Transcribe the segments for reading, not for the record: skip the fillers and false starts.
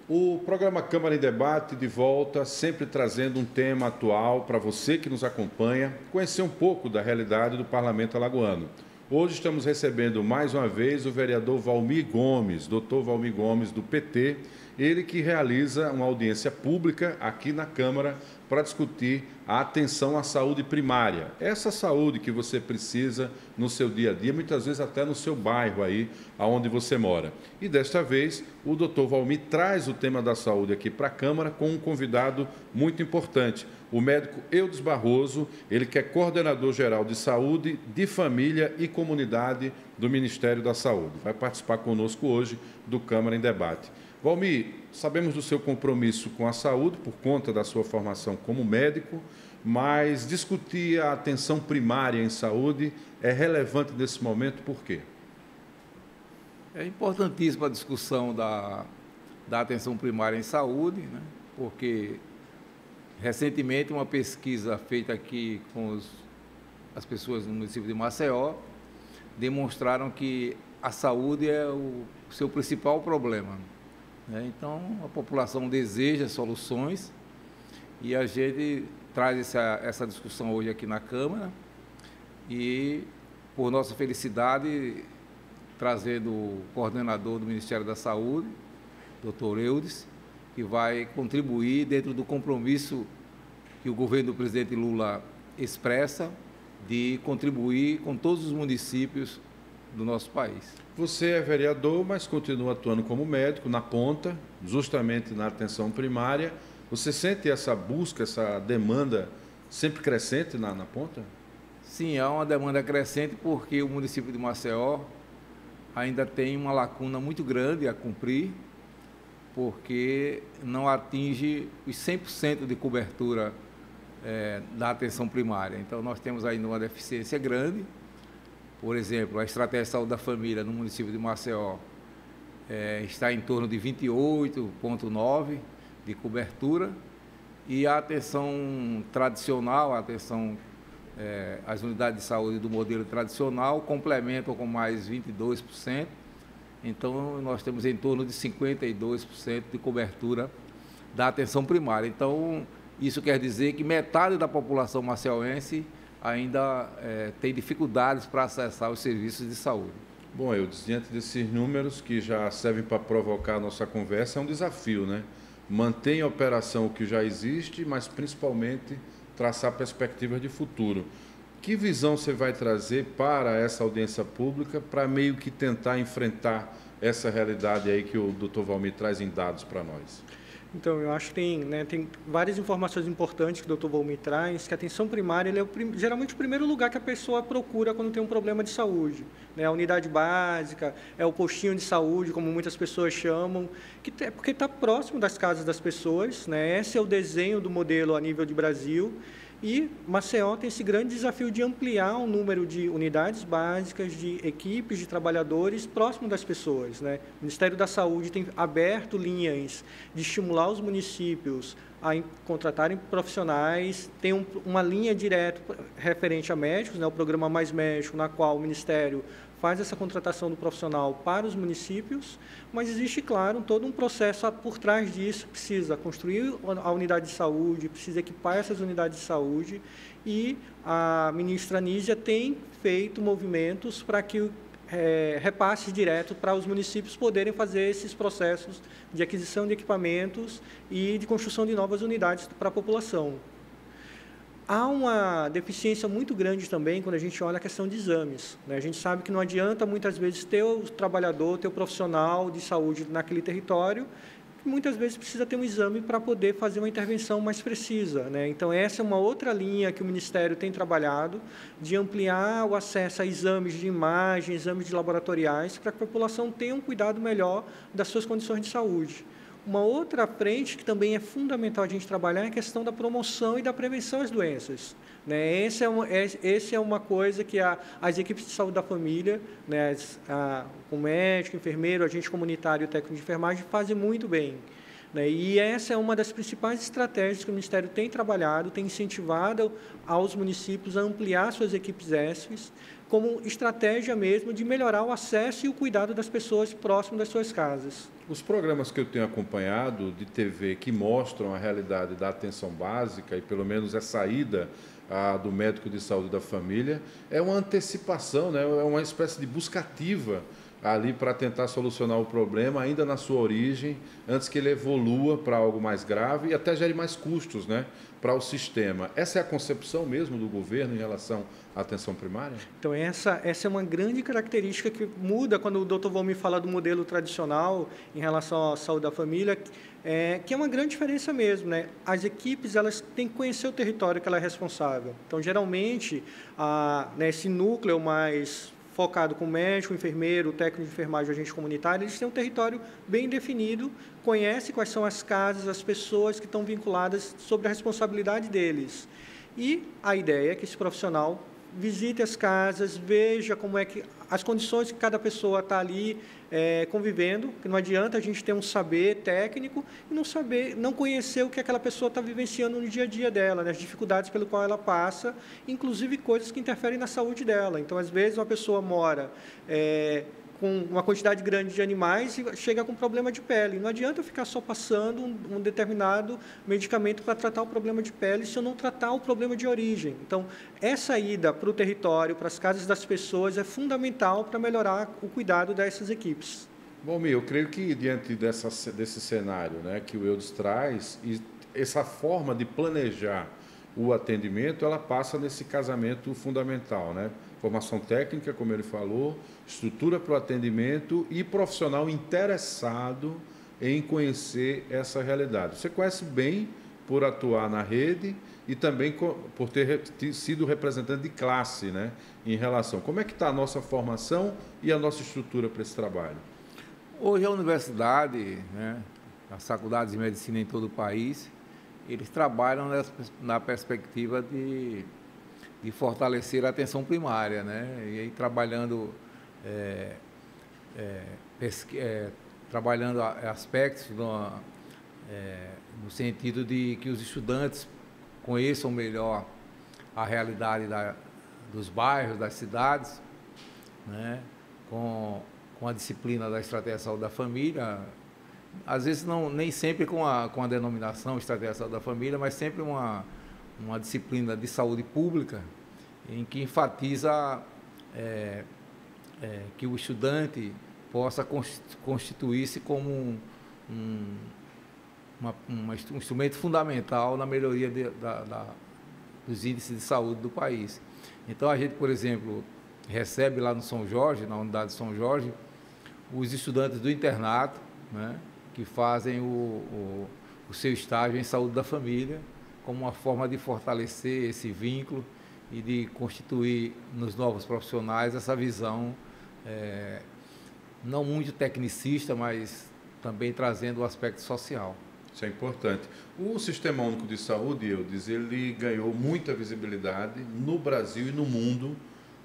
O programa Câmara em Debate de volta, sempre trazendo um tema atual para você que nos acompanha, conhecer um pouco da realidade do Parlamento Alagoano. Hoje estamos recebendo mais uma vez o vereador Valmir Gomes, doutor Valmir Gomes, do PT, ele que realiza uma audiência pública aqui na Câmara para discutir a atenção à saúde primária. Essa saúde que você precisa no seu dia a dia, muitas vezes até no seu bairro aí, aonde você mora. E desta vez, o doutor Valmir traz o tema da saúde aqui para a Câmara com um convidado muito importante, o médico Eudes Barroso, ele que é coordenador geral de saúde, de família e comunidade do Ministério da Saúde. Vai participar conosco hoje do Câmara em Debate. Valmir, sabemos do seu compromisso com a saúde por conta da sua formação como médico, mas discutir a atenção primária em saúde é relevante nesse momento, por quê? É importantíssima a discussão da atenção primária em saúde, né? Porque recentemente uma pesquisa feita aqui com as pessoas no município de Maceió demonstraram que a saúde é o seu principal problema. Então, a população deseja soluções e a gente traz essa discussão hoje aqui na Câmara e, por nossa felicidade, trazendo o coordenador do Ministério da Saúde, doutor Eudes, que vai contribuir dentro do compromisso que o governo do presidente Lula expressa de contribuir com todos os municípios do nosso país. Você é vereador, mas continua atuando como médico na ponta, justamente na atenção primária. Você sente essa busca, essa demanda sempre crescente na ponta? Sim, há uma demanda crescente porque o município de Maceió ainda tem uma lacuna muito grande a cumprir, porque não atinge os 100% de cobertura da atenção primária. Então, nós temos ainda uma deficiência grande. Por exemplo, a estratégia de saúde da família no município de Maceió está em torno de 28,9% de cobertura e a atenção tradicional, as unidades de saúde do modelo tradicional complementam com mais 22%. Então, nós temos em torno de 52% de cobertura da atenção primária. Então, isso quer dizer que metade da população maceioense ainda tem dificuldades para acessar os serviços de saúde. Bom, Eudes, diante desses números que já servem para provocar a nossa conversa, é um desafio, né? Manter em operação o que já existe, mas principalmente traçar perspectivas de futuro. Que visão você vai trazer para essa audiência pública para meio que tentar enfrentar essa realidade aí que o doutor Valmir traz em dados para nós? Então, eu acho que tem várias informações importantes que o Dr. Valmir traz, que a atenção primária ele é geralmente o primeiro lugar que a pessoa procura quando tem um problema de saúde. A unidade básica, é o postinho de saúde, como muitas pessoas chamam, porque está próximo das casas das pessoas. Esse é o desenho do modelo a nível de Brasil. E Maceió tem esse grande desafio de ampliar o número de unidades básicas, de equipes de trabalhadores próximo das pessoas. O Ministério da Saúde tem aberto linhas de estimular os municípios a contratarem profissionais, tem uma linha direta referente a médicos, o programa Mais Médico, na qual o Ministério faz essa contratação do profissional para os municípios, mas existe, claro, todo um processo por trás disso, precisa construir a unidade de saúde, precisa equipar essas unidades de saúde e a ministra Anísia tem feito movimentos para que repasses direto para os municípios poderem fazer esses processos de aquisição de equipamentos e de construção de novas unidades para a população. Há uma deficiência muito grande também quando a gente olha a questão de exames. A gente sabe que não adianta, muitas vezes, ter o trabalhador, ter o profissional de saúde naquele território, que muitas vezes precisa ter um exame para poder fazer uma intervenção mais precisa. Então, essa é uma outra linha que o Ministério tem trabalhado, de ampliar o acesso a exames de imagem, exames de laboratoriais, para que a população tenha um cuidado melhor das suas condições de saúde. Uma outra frente que também é fundamental a gente trabalhar é a questão da promoção e da prevenção às doenças. Essa é uma coisa que as equipes de saúde da família, o médico, enfermeiro, agente comunitário e técnico de enfermagem fazem muito bem. E essa é uma das principais estratégias que o Ministério tem trabalhado, tem incentivado aos municípios a ampliar suas equipes ESFs, como estratégia mesmo de melhorar o acesso e o cuidado das pessoas próximo das suas casas. Os programas que eu tenho acompanhado de TV que mostram a realidade da atenção básica e pelo menos a saída do médico de saúde da família é uma antecipação, né? É uma espécie de busca ativa ali para tentar solucionar o problema ainda na sua origem, antes que ele evolua para algo mais grave e até gere mais custos, né, para o sistema. Essa é a concepção mesmo do governo em relação à atenção primária? Então, essa é uma grande característica que muda quando o Dr. Valmir fala do modelo tradicional em relação à saúde da família, que é uma grande diferença mesmo, né? As equipes, elas têm que conhecer o território que ela é responsável. Então, geralmente, esse núcleo mais focado com médico, enfermeiro, técnico de enfermagem, agente comunitário, eles têm um território bem definido, conhecem quais são as casas, as pessoas que estão vinculadas sobre a responsabilidade deles. E a ideia é que esse profissional visite as casas, veja como é que as condições que cada pessoa está ali convivendo, que não adianta a gente ter um saber técnico e não conhecer o que aquela pessoa está vivenciando no dia a dia dela, né, as dificuldades pelo qual ela passa, inclusive coisas que interferem na saúde dela. Então, às vezes, uma pessoa mora com uma quantidade grande de animais e chega com problema de pele. Não adianta eu ficar só passando um determinado medicamento para tratar o problema de pele se eu não tratar o problema de origem. Então, essa ida para o território, para as casas das pessoas, é fundamental para melhorar o cuidado dessas equipes. Bom, eu creio que diante desse cenário, né, que o Eudes traz, e essa forma de planejar o atendimento, ela passa nesse casamento fundamental, né? Formação técnica, como ele falou, estrutura para o atendimento e profissional interessado em conhecer essa realidade. Você conhece bem por atuar na rede e também por ter sido representante de classe, né, em relação. Como é que está a nossa formação e a nossa estrutura para esse trabalho? Hoje a universidade, né, as faculdades de medicina em todo o país, eles trabalham na perspectiva de fortalecer a atenção primária, né? E aí trabalhando aspectos no sentido de que os estudantes conheçam melhor a realidade dos bairros, das cidades, né? Com a disciplina da Estratégia de Saúde da Família, às vezes nem sempre com a denominação Estratégia de Saúde da Família, mas sempre uma disciplina de saúde pública em que enfatiza que o estudante possa constituir-se como um instrumento fundamental na melhoria dos índices de saúde do país. Então, a gente, por exemplo, recebe lá no São Jorge, na unidade de São Jorge, os estudantes do internato, né, que fazem o seu estágio em saúde da família, como uma forma de fortalecer esse vínculo e de constituir nos novos profissionais essa visão não muito tecnicista, mas também trazendo o aspecto social. Isso é importante. O Sistema Único de Saúde, ele ganhou muita visibilidade no Brasil e no mundo,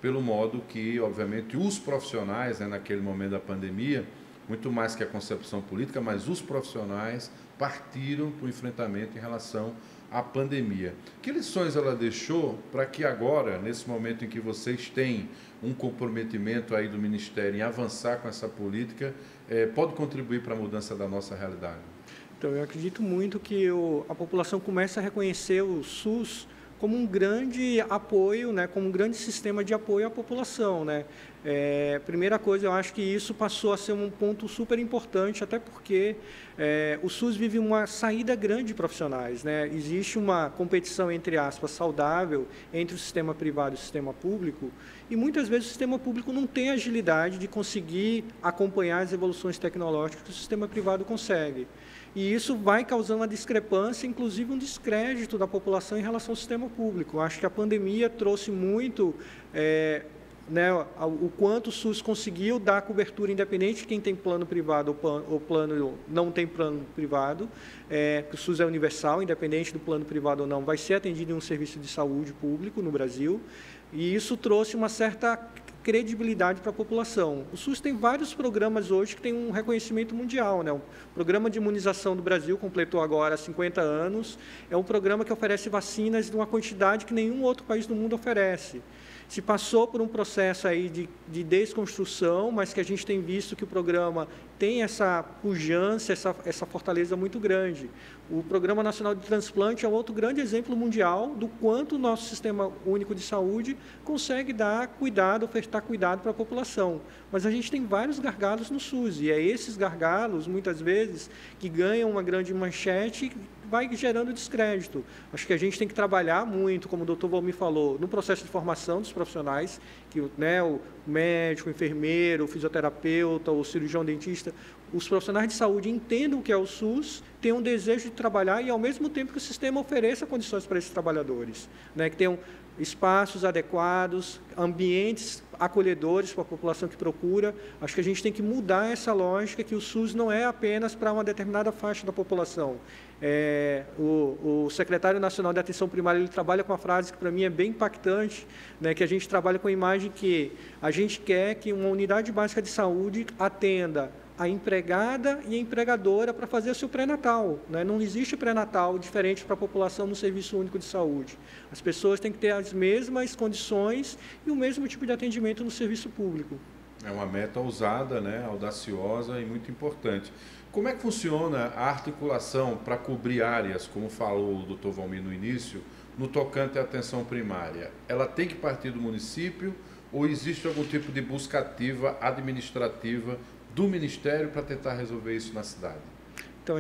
pelo modo que, obviamente, os profissionais, né, naquele momento da pandemia, muito mais que a concepção política, mas os profissionais partiram para o enfrentamento em relação à pandemia. Que lições ela deixou para que agora, nesse momento em que vocês têm um comprometimento aí do Ministério em avançar com essa política, pode contribuir para a mudança da nossa realidade? Então, eu acredito muito que a população começa a reconhecer o SUS como um grande apoio, né, como um grande sistema de apoio à população, né? Primeira coisa, eu acho que isso passou a ser um ponto super importante, até porque o SUS vive uma saída grande de profissionais, né? Existe uma competição, entre aspas, saudável entre o sistema privado e o sistema público, e muitas vezes o sistema público não tem agilidade de conseguir acompanhar as evoluções tecnológicas que o sistema privado consegue. E isso vai causando uma discrepância, inclusive um descrédito da população em relação ao sistema público. Eu acho que a pandemia trouxe muito, né, o quanto o SUS conseguiu dar cobertura independente de quem tem plano privado ou plano não tem plano privado, que o SUS é universal, independente do plano privado ou não, vai ser atendido em um serviço de saúde público no Brasil, e isso trouxe uma certa credibilidade para a população. O SUS tem vários programas hoje que têm um reconhecimento mundial, né? O Programa de Imunização do Brasil completou agora 50 anos, é um programa que oferece vacinas de uma quantidade que nenhum outro país do mundo oferece. se passou por um processo aí de desconstrução, mas que a gente tem visto que o programa tem essa pujança, essa fortaleza muito grande. O Programa Nacional de Transplante é um outro grande exemplo mundial do quanto o nosso Sistema Único de Saúde consegue dar cuidado, ofertar cuidado para a população. Mas a gente tem vários gargalos no SUS, e é esses gargalos, muitas vezes, que ganham uma grande manchete, vai gerando descrédito. Acho que a gente tem que trabalhar muito, como o doutor Valmir falou, no processo de formação dos profissionais, que né, o médico, o enfermeiro, o fisioterapeuta, o cirurgião dentista, os profissionais de saúde entendam o que é o SUS, tenham um desejo de trabalhar e, ao mesmo tempo, que o sistema ofereça condições para esses trabalhadores, né, que tenham espaços adequados, ambientes acolhedores para a população que procura. Acho que a gente tem que mudar essa lógica que o SUS não é apenas para uma determinada faixa da população. O secretário nacional de atenção primária, ele trabalha com uma frase que para mim é bem impactante, né, que a gente trabalha com a imagem que a gente quer que uma unidade básica de saúde atenda a empregada e a empregadora para fazer o seu pré-natal, né? Não existe pré-natal diferente para a população no Serviço Único de Saúde. As pessoas têm que ter as mesmas condições e o mesmo tipo de atendimento no serviço público. É uma meta ousada, né? Audaciosa e muito importante. Como é que funciona a articulação para cobrir áreas, como falou o doutor Valmir no início, no tocante à atenção primária? Ela tem que partir do município ou existe algum tipo de busca ativa, administrativa, do Ministério para tentar resolver isso na cidade? Então,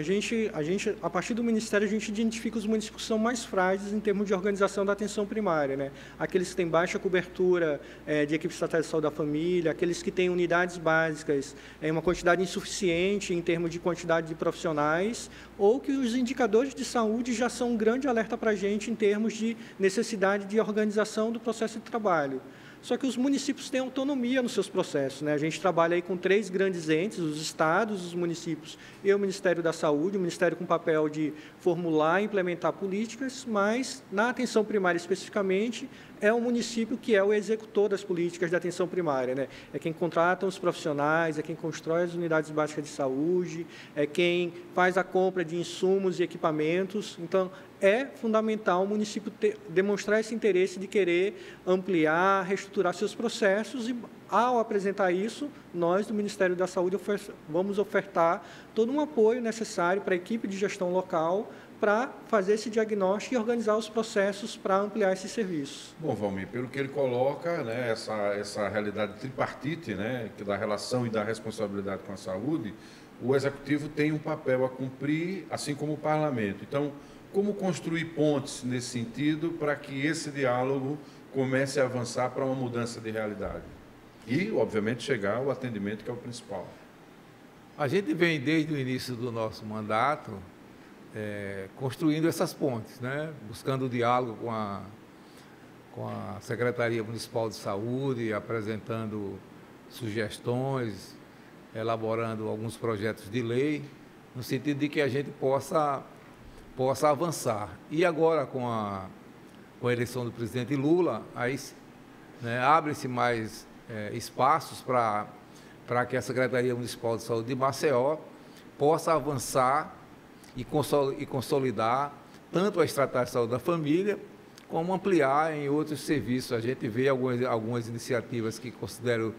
a partir do Ministério, a gente identifica os municípios que são mais frágeis em termos de organização da atenção primária, né? Aqueles que têm baixa cobertura de equipe estatal de saúde da família, aqueles que têm unidades básicas, uma quantidade insuficiente em termos de quantidade de profissionais, ou que os indicadores de saúde já são um grande alerta para a gente em termos de necessidade de organização do processo de trabalho. Só que os municípios têm autonomia nos seus processos, né? A gente trabalha aí com 3 grandes entes, os estados, os municípios e o Ministério da Saúde, o Ministério com o papel de formular e implementar políticas, mas na atenção primária especificamente, é o município que é o executor das políticas de atenção primária, né? É quem contrata os profissionais, é quem constrói as unidades básicas de saúde, é quem faz a compra de insumos e equipamentos. Então, é fundamental o município demonstrar esse interesse de querer ampliar, reestruturar seus processos e, ao apresentar isso, nós do Ministério da Saúde vamos ofertar todo um apoio necessário para a equipe de gestão local para fazer esse diagnóstico e organizar os processos para ampliar esses serviços. Bom, Valmir, pelo que ele coloca, né, essa realidade tripartite, né, que da relação e da responsabilidade com a saúde, o Executivo tem um papel a cumprir, assim como o Parlamento. Então, como construir pontes nesse sentido para que esse diálogo comece a avançar para uma mudança de realidade? E, obviamente, chegar ao atendimento, que é o principal. A gente vem, desde o início do nosso mandato, construindo essas pontes, né? Buscando o diálogo com a Secretaria Municipal de Saúde, apresentando sugestões, elaborando alguns projetos de lei, no sentido de que a gente possa avançar. E agora, com a eleição do presidente Lula, aí, né, abre-se mais espaços para que a Secretaria Municipal de Saúde de Maceió possa avançar e consolidar tanto a estratégia de saúde da família, como ampliar em outros serviços. A gente vê algumas iniciativas que considero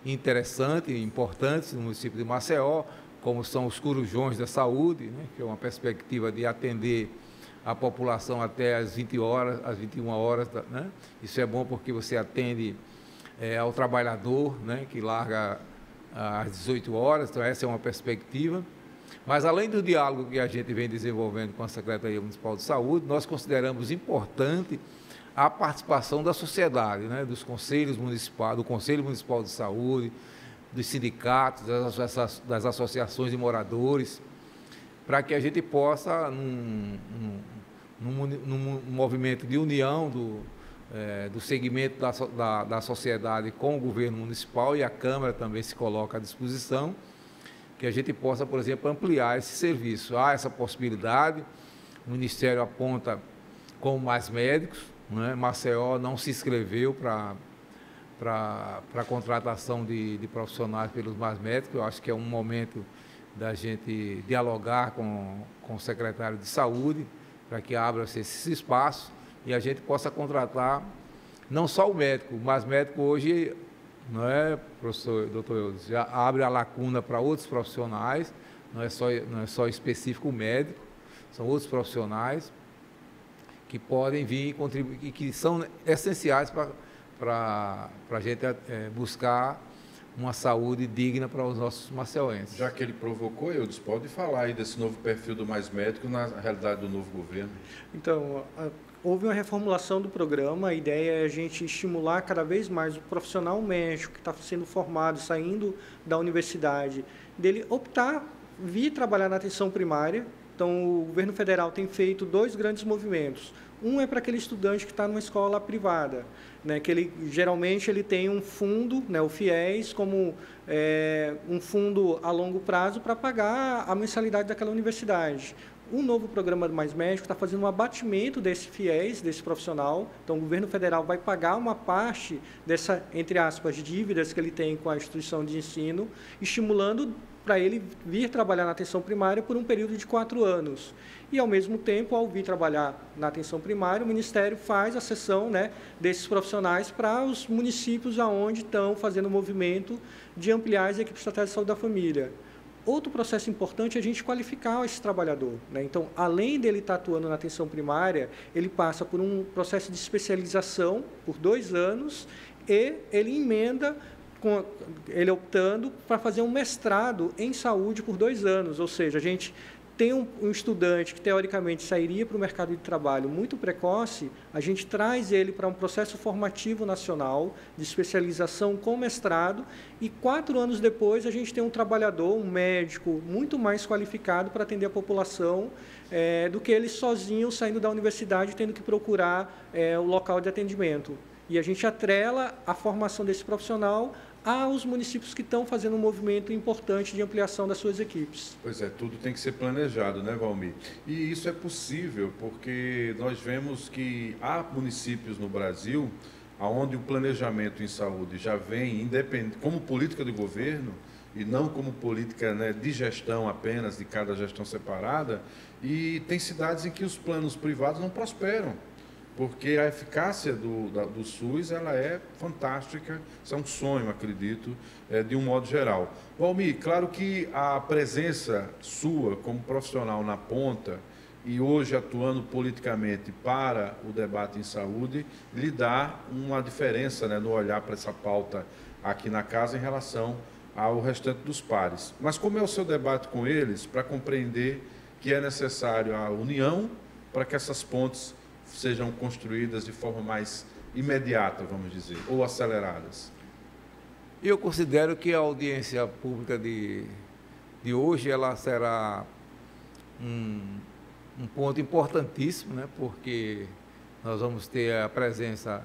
interessantes e importantes no município de Maceió, como são os corujões da saúde, né, que é uma perspectiva de atender a população até às 20 horas, às 21 horas, né? Isso é bom porque você atende ao trabalhador, né, que larga às 18 horas, então essa é uma perspectiva. Mas, além do diálogo que a gente vem desenvolvendo com a Secretaria Municipal de Saúde, nós consideramos importante a participação da sociedade, né, dos conselhos municipais, do Conselho Municipal de Saúde, dos sindicatos, das associações de moradores, para que a gente possa, num movimento de união do segmento da sociedade com o governo municipal, e a Câmara também se coloca à disposição, que a gente possa, por exemplo, ampliar esse serviço. Há essa possibilidade, o Ministério aponta com mais médicos, né? Maceió não se inscreveu para a contratação de profissionais pelos mais médicos. Eu acho que é um momento da gente dialogar com o secretário de Saúde, para que abra-se esses espaços e a gente possa contratar não só o médico, mas médico hoje, não é, professor, doutor Eudes, já abre a lacuna para outros profissionais, não é só específico o médico, são outros profissionais que podem vir e contribuir, e que são essenciais para a gente buscar uma saúde digna para os nossos maceuenses. Já que ele provocou, Eudes, pode falar aí desse novo perfil do Mais Médico na realidade do novo governo. Então, houve uma reformulação do programa, a ideia é a gente estimular cada vez mais o profissional médico que está sendo formado, saindo da universidade, dele optar, vir trabalhar na atenção primária. Então, o governo federal tem feito 2 grandes movimentos. Um é para aquele estudante que está numa escola privada, né, que geralmente ele tem um fundo, né, o FIES, como um fundo a longo prazo para pagar a mensalidade daquela universidade. O novo programa do Mais Médico está fazendo um abatimento desse FIES, desse profissional. Então, o governo federal vai pagar uma parte dessa, entre aspas, dívidas que ele tem com a instituição de ensino, estimulando para ele vir trabalhar na atenção primária por um período de 4 anos. E, ao mesmo tempo, ao vir trabalhar na atenção primária, o Ministério faz a cessão, né, desses profissionais para os municípios onde estão fazendo o movimento de ampliar as equipes estratégicas de saúde da família. Outro processo importante é a gente qualificar esse trabalhador, né? Então, além dele estar atuando na atenção primária, ele passa por um processo de especialização por 2 anos e ele emenda, ele optando para fazer um mestrado em saúde por 2 anos, ou seja, a gente tem um estudante que, teoricamente, sairia para o mercado de trabalho muito precoce, a gente traz ele para um processo formativo nacional de especialização com mestrado e 4 anos depois a gente tem um trabalhador, um médico, muito mais qualificado para atender a população do que ele sozinho saindo da universidade tendo que procurar o local de atendimento. E a gente atrela a formação desse profissional aos municípios que estão fazendo um movimento importante de ampliação das suas equipes. Pois é, tudo tem que ser planejado, né, Valmir? E isso é possível porque nós vemos que há municípios no Brasil onde o planejamento em saúde já vem independente, como política de governo e não como política, né, de gestão apenas, de cada gestão separada, e tem cidades em que os planos privados não prosperam. Porque a eficácia do SUS ela é fantástica, isso é um sonho, acredito, de um modo geral. Valmir, claro que a presença sua como profissional na ponta e hoje atuando politicamente para o debate em saúde, lhe dá uma diferença, né, no olhar para essa pauta aqui na casa em relação ao restante dos pares. Mas como é o seu debate com eles para compreender que é necessário a união para que essas pontes sejam construídas de forma mais imediata, vamos dizer, ou aceleradas? Eu considero que a audiência pública de hoje ela será um ponto importantíssimo, né? Porque nós vamos ter a presença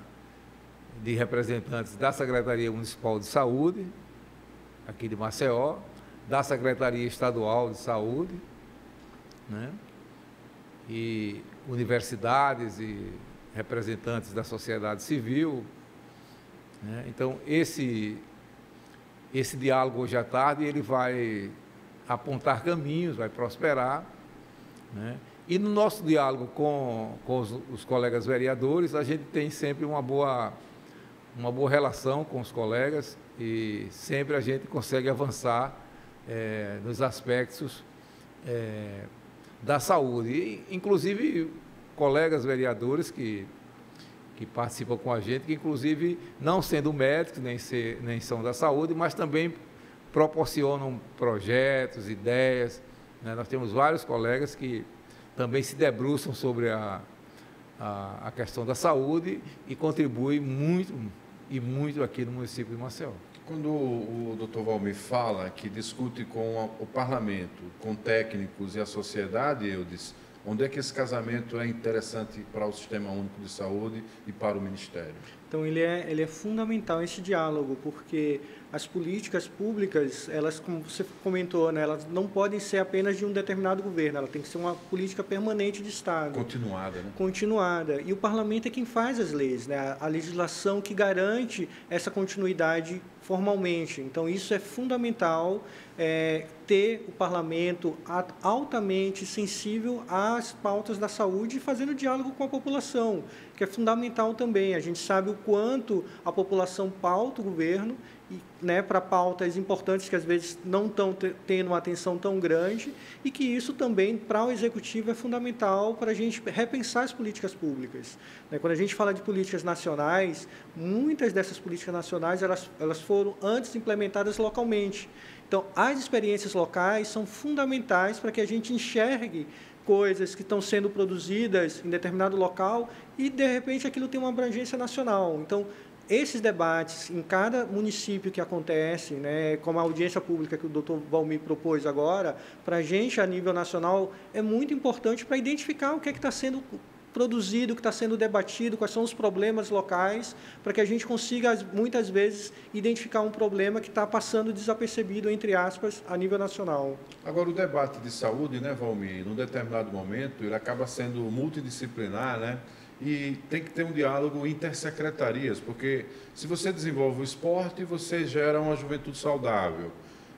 de representantes da Secretaria Municipal de Saúde, aqui de Maceió, da Secretaria Estadual de Saúde, né? E universidades e representantes da sociedade civil, né? Então, esse diálogo hoje à tarde, ele vai apontar caminhos, vai prosperar, né? E no nosso diálogo com os colegas vereadores, a gente tem sempre uma boa relação com os colegas e sempre a gente consegue avançar nos aspectos da saúde, e, inclusive colegas vereadores que participam com a gente, que inclusive não sendo médicos, nem são da saúde, mas também proporcionam projetos, ideias, né? Nós temos vários colegas que também se debruçam sobre a questão da saúde e contribuem muito aqui no município de Maceió. Quando o Dr. Valmir fala que discute com o parlamento, com técnicos e a sociedade, Eudes, onde é que esse casamento é interessante para o Sistema Único de Saúde e para o Ministério? Então, ele é fundamental esse diálogo, porque as políticas públicas, elas, como você comentou, né, elas não podem ser apenas de um determinado governo, ela tem que ser uma política permanente de Estado. Continuada, né? Continuada. E o parlamento é quem faz as leis, né? A legislação que garante essa continuidade formalmente. Então, isso é fundamental, ter o parlamento altamente sensível às pautas da saúde e fazendo diálogo com a população, que é fundamental também. A gente sabe o quanto a população pauta o governo, né, para pautas importantes que às vezes não estão tendo uma atenção tão grande, e que isso também, para o Executivo, é fundamental para a gente repensar as políticas públicas. Quando a gente fala de políticas nacionais, muitas dessas políticas nacionais elas foram antes implementadas localmente. Então, as experiências locais são fundamentais para que a gente enxergue coisas que estão sendo produzidas em determinado local e, de repente, aquilo tem uma abrangência nacional. Então, esses debates em cada município que acontece, né, como a audiência pública que o doutor Valmir propôs agora, para a gente, a nível nacional, é muito importante para identificar o que é que está sendo produzido, o que está sendo debatido, quais são os problemas locais, para que a gente consiga, muitas vezes, identificar um problema que está passando desapercebido, entre aspas, a nível nacional. Agora, o debate de saúde, né, Valmir, num determinado momento, ele acaba sendo multidisciplinar, né? E tem que ter um diálogo intersecretarias, porque se você desenvolve o esporte, você gera uma juventude saudável.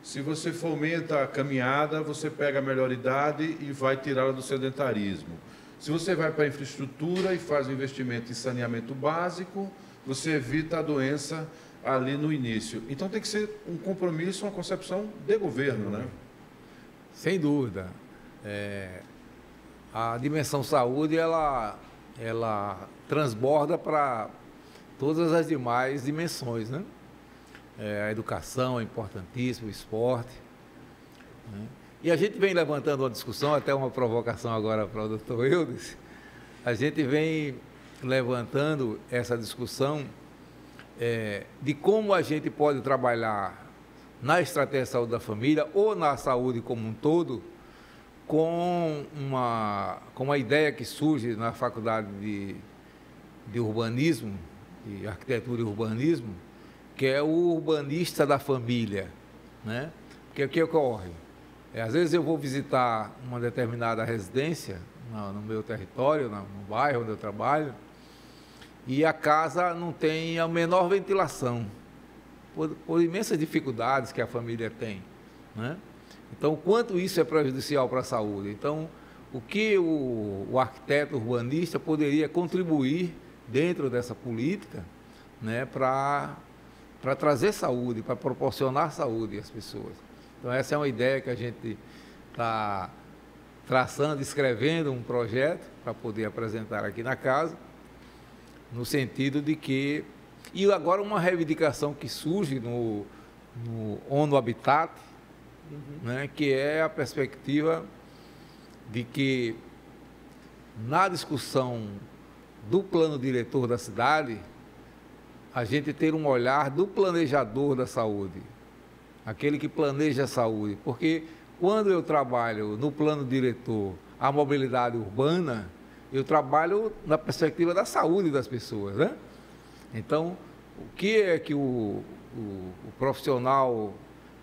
Se você fomenta a caminhada, você pega a melhor idade e vai tirá-la do sedentarismo. Se você vai para a infraestrutura e faz um investimento em saneamento básico, você evita a doença ali no início. Então tem que ser um compromisso, uma concepção de governo, né? Sem dúvida. A dimensão saúde, ela transborda para todas as demais dimensões, né? A educação é importantíssima, o esporte, né? E a gente vem levantando uma discussão, até uma provocação agora para o doutor Eudes, a gente vem levantando essa discussão de como a gente pode trabalhar na estratégia de saúde da família ou na saúde como um todo, com uma ideia que surge na Faculdade de Urbanismo, de Arquitetura e Urbanismo, que é o urbanista da família, né? Porque o que ocorre? Às vezes eu vou visitar uma determinada residência no meu território, no bairro onde eu trabalho, e a casa não tem a menor ventilação, por imensas dificuldades que a família tem, né? Então, o quanto isso é prejudicial para a saúde? Então, o que o arquiteto urbanista poderia contribuir dentro dessa política, né, para trazer saúde, para proporcionar saúde às pessoas? Então, essa é uma ideia que a gente está traçando, escrevendo um projeto para poder apresentar aqui na casa, no sentido de que... E agora uma reivindicação que surge no ONU Habitat, né, que é a perspectiva de que, na discussão do plano diretor da cidade, a gente ter um olhar do planejador da saúde, aquele que planeja a saúde, porque quando eu trabalho no plano diretor a mobilidade urbana, eu trabalho na perspectiva da saúde das pessoas, né? Então, o que é que o profissional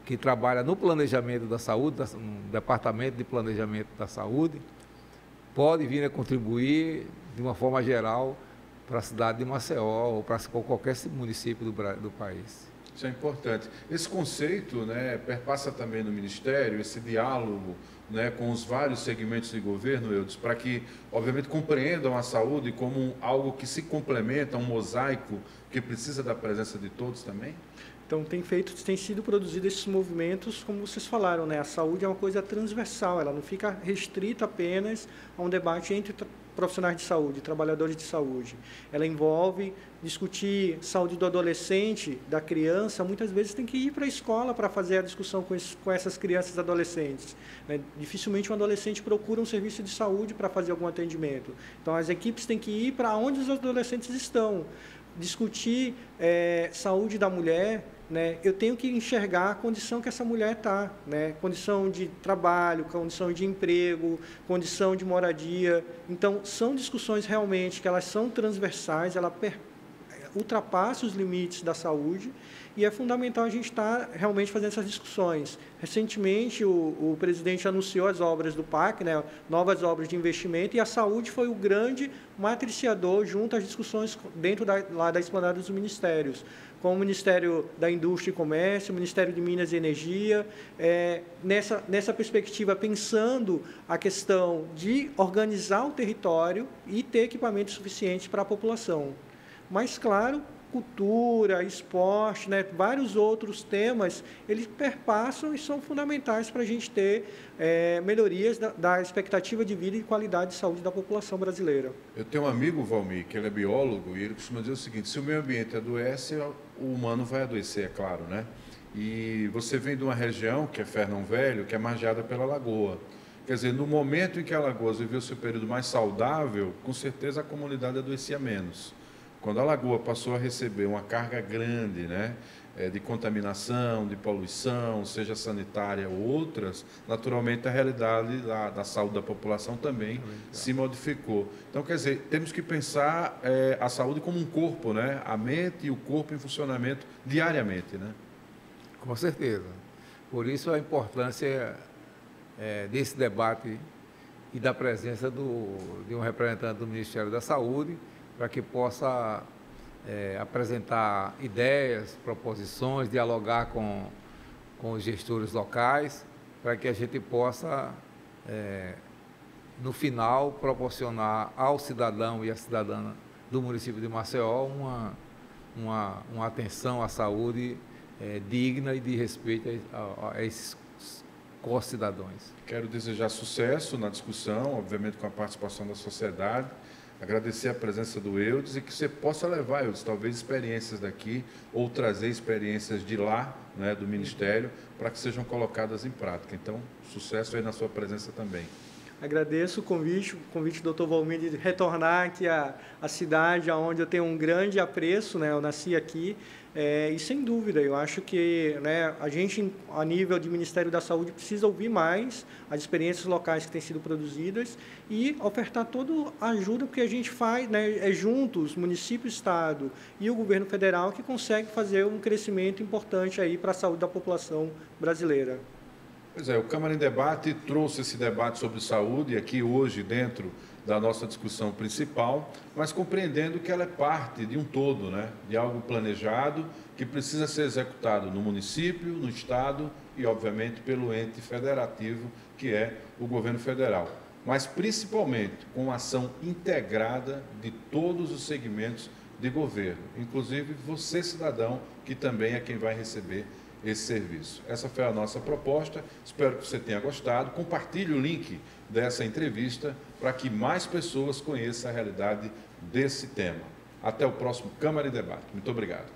que trabalha no planejamento da saúde, no departamento de planejamento da saúde, pode vir a contribuir de uma forma geral para a cidade de Maceió ou para qualquer município do país. Isso é importante. Esse conceito, né, perpassa também no Ministério, esse diálogo, né, com os vários segmentos de governo, Eudes, para que, obviamente, compreendam a saúde como algo que se complementa, um mosaico que precisa da presença de todos também? Então, tem sido produzido esses movimentos, como vocês falaram, né? A saúde é uma coisa transversal, ela não fica restrita apenas a um debate entre profissionais de saúde, trabalhadores de saúde. Ela envolve discutir saúde do adolescente, da criança, muitas vezes tem que ir para a escola para fazer a discussão com essas crianças e adolescentes, né? Dificilmente um adolescente procura um serviço de saúde para fazer algum atendimento. Então, as equipes têm que ir para onde os adolescentes estão. Discutir saúde da mulher, né? Eu tenho que enxergar a condição que essa mulher está, né? Condição de trabalho, condição de emprego, condição de moradia. Então, são discussões realmente que elas são transversais, ela ultrapassa os limites da saúde e é fundamental a gente estar realmente fazendo essas discussões. Recentemente, o presidente anunciou as obras do PAC, né, novas obras de investimento, e a saúde foi o grande matriciador junto às discussões dentro da esplanada dos ministérios, com o Ministério da Indústria e Comércio, o Ministério de Minas e Energia, nessa perspectiva, pensando a questão de organizar o território e ter equipamentos suficientes para a população. Mas, claro, cultura, esporte, né, vários outros temas, eles perpassam e são fundamentais para a gente ter melhorias da expectativa de vida e qualidade de saúde da população brasileira. Eu tenho um amigo, Valmir, que ele é biólogo, e ele costuma dizer o seguinte: se o meio ambiente adoece, o humano vai adoecer, é claro, né? E você vem de uma região, que é Fernão Velho, que é margeada pela lagoa. Quer dizer, no momento em que a Alagoas viveu seu período mais saudável, com certeza a comunidade adoecia menos. Quando a Lagoa passou a receber uma carga grande, né, de contaminação, de poluição, seja sanitária ou outras, naturalmente a realidade da saúde da população também se modificou. Então, quer dizer, temos que pensar a saúde como um corpo, né? A mente e o corpo em funcionamento diariamente, né? Com certeza. Por isso a importância desse debate e da presença de um representante do Ministério da Saúde, para que possa apresentar ideias, proposições, dialogar com os gestores locais, para que a gente possa, no final, proporcionar ao cidadão e à cidadã do município de Maceió uma atenção à saúde digna e de respeito a esses co-cidadãos. Quero desejar sucesso na discussão, obviamente com a participação da sociedade. Agradecer a presença do Eudes e que você possa levar, Eudes, talvez experiências daqui ou trazer experiências de lá, né, do Ministério, para que sejam colocadas em prática. Então, sucesso aí na sua presença também. Agradeço o convite do Dr. Valmir de retornar aqui à cidade, onde eu tenho um grande apreço, né? Eu nasci aqui, e sem dúvida, eu acho que, né, a gente, a nível de Ministério da Saúde, precisa ouvir mais as experiências locais que têm sido produzidas e ofertar toda a ajuda, porque a gente faz, né, juntos, município, Estado e o governo federal, que consegue fazer um crescimento importante aí para a saúde da população brasileira. Pois é, o Câmara em Debate trouxe esse debate sobre saúde aqui hoje dentro da nossa discussão principal, mas compreendendo que ela é parte de um todo, né? De algo planejado que precisa ser executado no município, no Estado e, obviamente, pelo ente federativo, que é o governo federal. Mas, principalmente, com uma ação integrada de todos os segmentos de governo, inclusive você, cidadão, que também é quem vai receber esse serviço. Essa foi a nossa proposta, espero que você tenha gostado. Compartilhe o link dessa entrevista para que mais pessoas conheçam a realidade desse tema. Até o próximo Câmara em Debate. Muito obrigado.